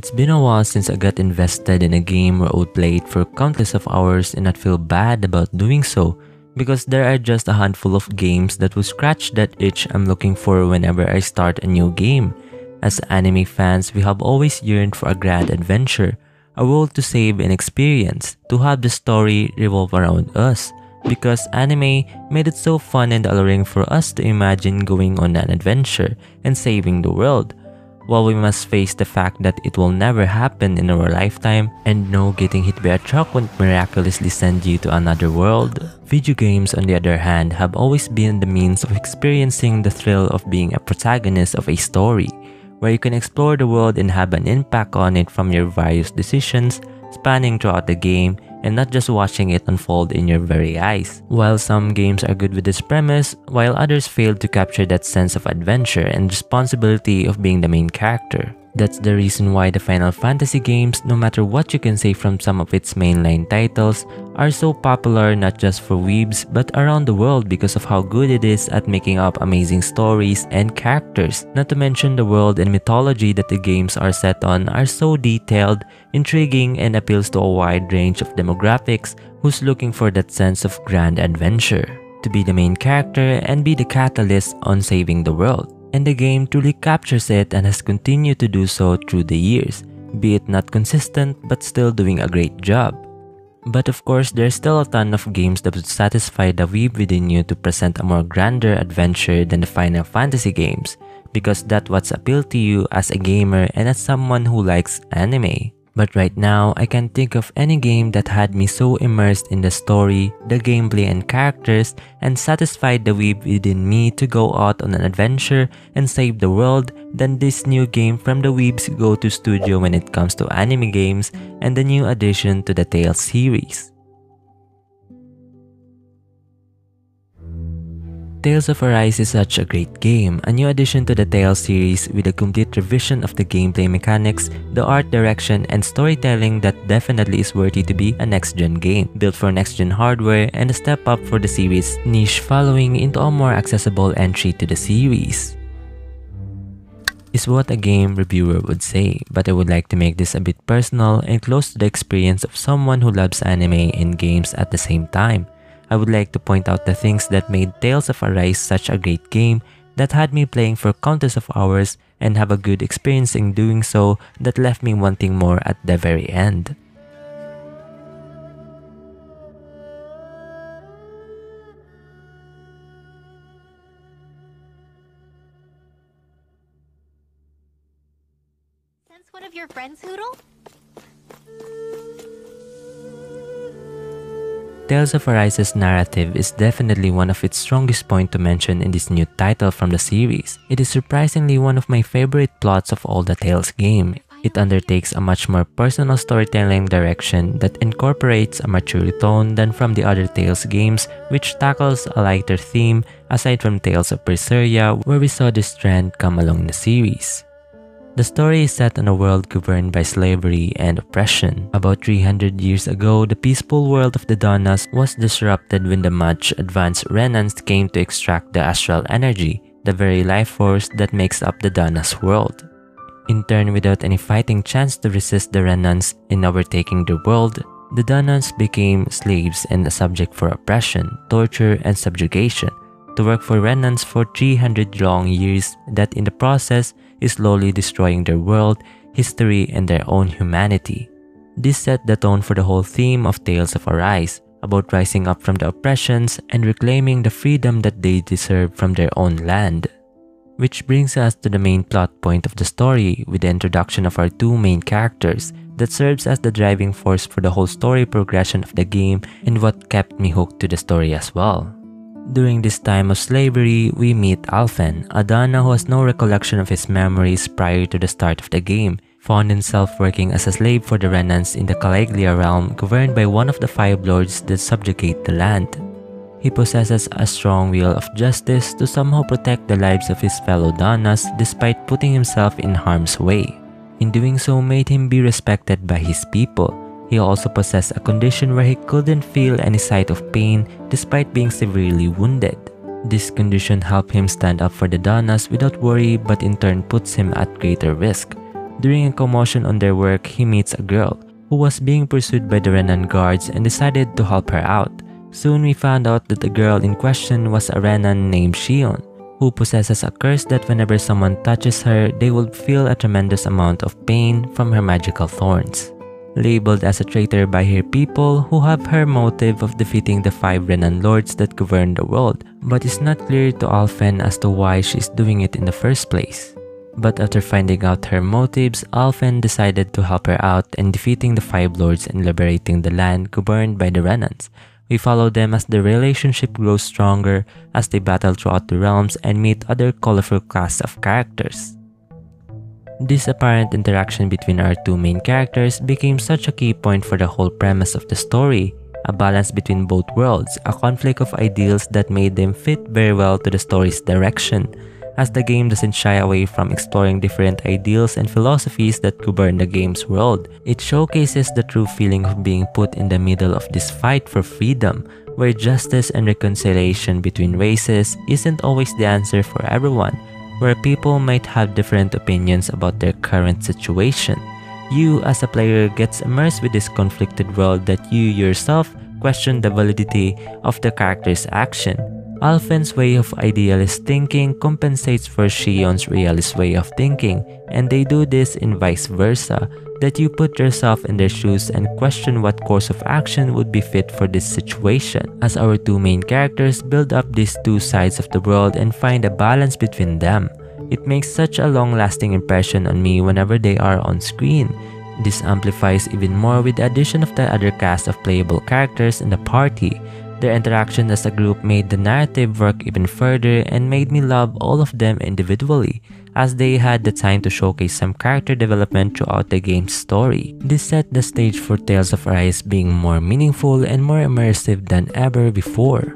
It's been a while since I got invested in a game where I would play it for countless of hours and not feel bad about doing so, because there are just a handful of games that will scratch that itch I'm looking for whenever I start a new game. As anime fans, we have always yearned for a grand adventure, a world to save and experience, to have the story revolve around us, because anime made it so fun and alluring for us to imagine going on an adventure and saving the world. While we must face the fact that it will never happen in our lifetime, and no getting hit by a truck won't miraculously send you to another world, video games on the other hand have always been the means of experiencing the thrill of being a protagonist of a story, where you can explore the world and have an impact on it from your various decisions spanning throughout the game and not just watching it unfold in your very eyes. While some games are good with this premise, while others fail to capture that sense of adventure and responsibility of being the main character. That's the reason why the Final Fantasy games, no matter what you can say from some of its mainline titles, are so popular not just for weebs but around the world because of how good it is at making up amazing stories and characters. Not to mention the world and mythology that the games are set on are so detailed, intriguing, and appeals to a wide range of demographics who's looking for that sense of grand adventure, to be the main character and be the catalyst on saving the world. And the game truly captures it and has continued to do so through the years, be it not consistent but still doing a great job. But of course, there's still a ton of games that would satisfy the weeb within you to present a more grander adventure than the Final Fantasy games, because that's what's appealed to you as a gamer and as someone who likes anime. But right now, I can't think of any game that had me so immersed in the story, the gameplay and characters, and satisfied the weeb within me to go out on an adventure and save the world than this new game from the Weebs go-to studio when it comes to anime games and the new addition to the Tales series. Tales of Arise is such a great game, a new addition to the Tales series with a complete revision of the gameplay mechanics, the art direction, and storytelling that definitely is worthy to be a next-gen game, built for next-gen hardware and a step up for the series' niche following into a more accessible entry to the series. Is what a game reviewer would say, but I would like to make this a bit personal and close to the experience of someone who loves anime and games at the same time. I would like to point out the things that made Tales of Arise such a great game that had me playing for countless of hours and have a good experience in doing so that left me wanting more at the very end. Sense one of your friends, Hoodle? Tales of Arise's narrative is definitely one of its strongest points to mention in this new title from the series. It is surprisingly one of my favorite plots of all the Tales game. It undertakes a much more personal storytelling direction that incorporates a mature tone than from the other Tales games, which tackles a lighter theme aside from Tales of Berseria, where we saw this trend come along the series. The story is set in a world governed by slavery and oppression. About 300 years ago, the peaceful world of the Donnas was disrupted when the much advanced Renans came to extract the astral energy, the very life force that makes up the Donnas world. In turn, without any fighting chance to resist the Renans in overtaking the world, the Donnas became slaves and a subject for oppression, torture, and subjugation, to work for Renans for 300 long years that in the process is slowly destroying their world, history, and their own humanity. This set the tone for the whole theme of Tales of Arise, about rising up from the oppressions and reclaiming the freedom that they deserve from their own land. Which brings us to the main plot point of the story with the introduction of our two main characters that serves as the driving force for the whole story progression of the game and what kept me hooked to the story as well. During this time of slavery, we meet Alphen, a Donna who has no recollection of his memories prior to the start of the game, found himself working as a slave for the Renans in the Caliglia realm governed by one of the five lords that subjugate the land. He possesses a strong will of justice to somehow protect the lives of his fellow Donnas despite putting himself in harm's way. In doing so made him be respected by his people. He also possessed a condition where he couldn't feel any sight of pain despite being severely wounded. This condition helped him stand up for the Donnas without worry, but in turn puts him at greater risk. During a commotion on their work, he meets a girl who was being pursued by the Renan guards and decided to help her out. Soon we found out that the girl in question was a Renan named Shion, who possesses a curse that whenever someone touches her, they will feel a tremendous amount of pain from her magical thorns. Labeled as a traitor by her people who have her motive of defeating the 5 Renan lords that govern the world, but it's not clear to Alphen as to why she's doing it in the first place. But after finding out her motives, Alphen decided to help her out in defeating the 5 lords and liberating the land governed by the Renans. We follow them as the relationship grows stronger as they battle throughout the realms and meet other colorful cast of characters. This apparent interaction between our 2 main characters became such a key point for the whole premise of the story, a balance between both worlds, a conflict of ideals that made them fit very well to the story's direction, as the game doesn't shy away from exploring different ideals and philosophies that govern the game's world. It showcases the true feeling of being put in the middle of this fight for freedom, where justice and reconciliation between races isn't always the answer for everyone, where people might have different opinions about their current situation. You as a player gets immersed with this conflicted world that you yourself question the validity of the character's action. Alphen's way of idealist thinking compensates for Shion's realist way of thinking, and they do this in vice versa, that you put yourself in their shoes and question what course of action would be fit for this situation, as our 2 main characters build up these 2 sides of the world and find a balance between them. It makes such a long-lasting impression on me whenever they are on screen. This amplifies even more with the addition of the other cast of playable characters in the party. Their interaction as a group made the narrative work even further and made me love all of them individually, as they had the time to showcase some character development throughout the game's story. This set the stage for Tales of Arise being more meaningful and more immersive than ever before.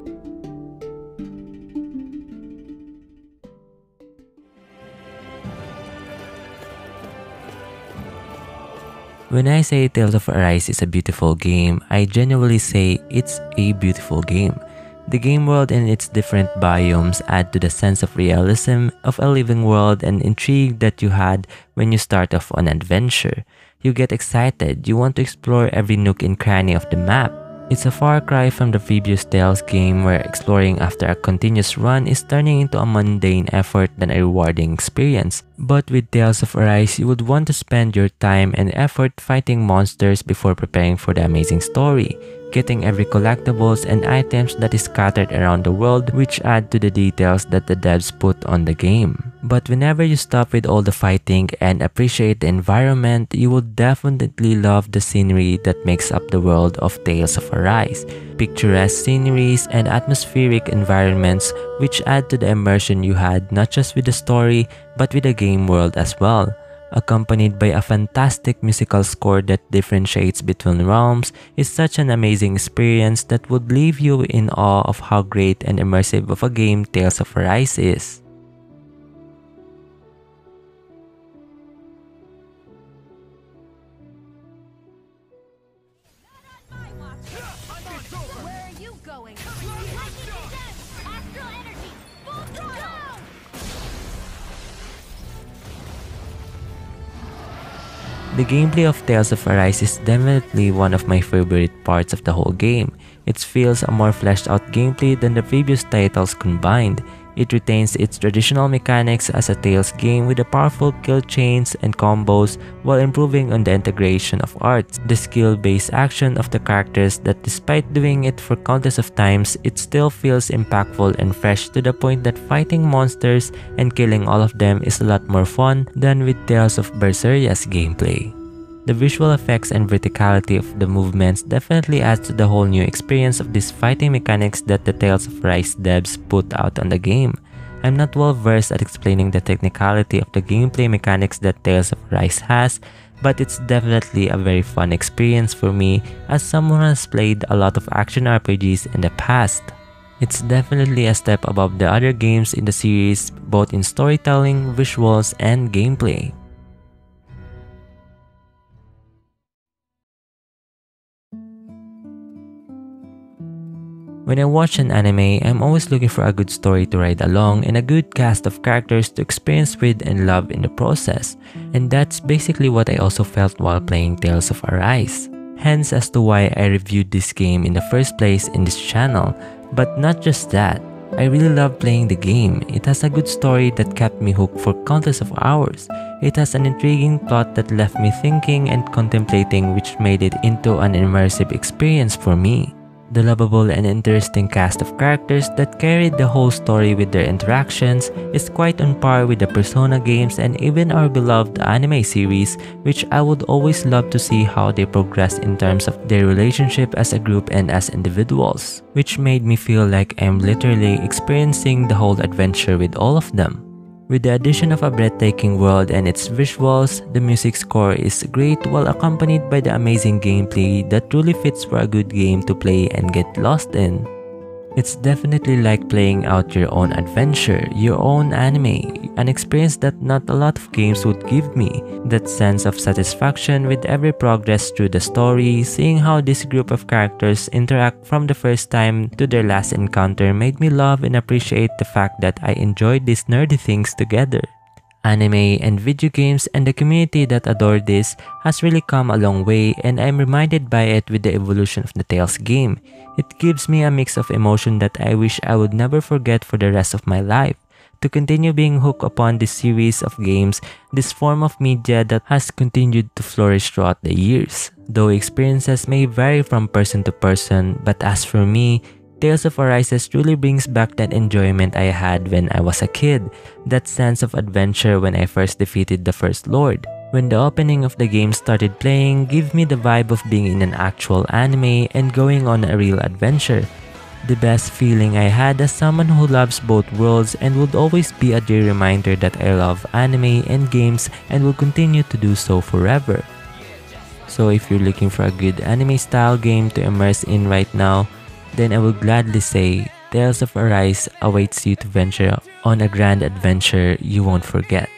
When I say Tales of Arise is a beautiful game, I genuinely say it's a beautiful game. The game world and its different biomes add to the sense of realism of a living world and intrigue that you had when you start off on an adventure. You get excited, you want to explore every nook and cranny of the map. It's a far cry from the previous Tales game where exploring after a continuous run is turning into a mundane effort than a rewarding experience. But with Tales of Arise, you would want to spend your time and effort fighting monsters before preparing for the amazing story, getting every collectibles and items that is scattered around the world, which add to the details that the devs put on the game. But whenever you stop with all the fighting and appreciate the environment, you will definitely love the scenery that makes up the world of Tales of Arise. Picturesque sceneries and atmospheric environments which add to the immersion you had not just with the story but with the game world as well. Accompanied by a fantastic musical score that differentiates between realms, is such an amazing experience that would leave you in awe of how great and immersive of a game Tales of Arise is. Where are you going? Lightning Descent! Astral energy! Full throttle! The gameplay of Tales of Arise is definitely one of my favorite parts of the whole game. It feels a more fleshed out gameplay than the previous titles combined. It retains its traditional mechanics as a Tales game with the powerful kill chains and combos while improving on the integration of arts, the skill-based action of the characters that despite doing it for countless of times, it still feels impactful and fresh to the point that fighting monsters and killing all of them is a lot more fun than with Tales of Berseria's gameplay. The visual effects and verticality of the movements definitely adds to the whole new experience of these fighting mechanics that the Tales of Arise devs put out on the game. I'm not well versed at explaining the technicality of the gameplay mechanics that Tales of Arise has, but it's definitely a very fun experience for me as someone who has played a lot of action RPGs in the past. It's definitely a step above the other games in the series, both in storytelling, visuals, and gameplay. When I watch an anime, I'm always looking for a good story to ride along and a good cast of characters to experience with and love in the process. And that's basically what I also felt while playing Tales of Arise. Hence as to why I reviewed this game in the first place in this channel. But not just that, I really love playing the game. It has a good story that kept me hooked for countless of hours. It has an intriguing plot that left me thinking and contemplating, which made it into an immersive experience for me. The lovable and interesting cast of characters that carried the whole story with their interactions is quite on par with the Persona games and even our beloved anime series, which I would always love to see how they progress in terms of their relationship as a group and as individuals, which made me feel like I'm literally experiencing the whole adventure with all of them. With the addition of a breathtaking world and its visuals, the music score is great while accompanied by the amazing gameplay that truly fits for a good game to play and get lost in. It's definitely like playing out your own adventure, your own anime, an experience that not a lot of games would give me. That sense of satisfaction with every progress through the story, seeing how this group of characters interact from the first time to their last encounter made me love and appreciate the fact that I enjoyed these nerdy things together. Anime and video games and the community that adore this has really come a long way, and I'm reminded by it with the evolution of the Tales game. It gives me a mix of emotion that I wish I would never forget for the rest of my life. To continue being hooked upon this series of games, this form of media that has continued to flourish throughout the years. Though experiences may vary from person to person, but as for me, Tales of Arise truly brings back that enjoyment I had when I was a kid, that sense of adventure when I first defeated the First Lord. When the opening of the game started playing, gave me the vibe of being in an actual anime and going on a real adventure. The best feeling I had as someone who loves both worlds and would always be a dear reminder that I love anime and games and will continue to do so forever. So if you're looking for a good anime style game to immerse in right now, then I will gladly say Tales of Arise awaits you to venture on a grand adventure you won't forget.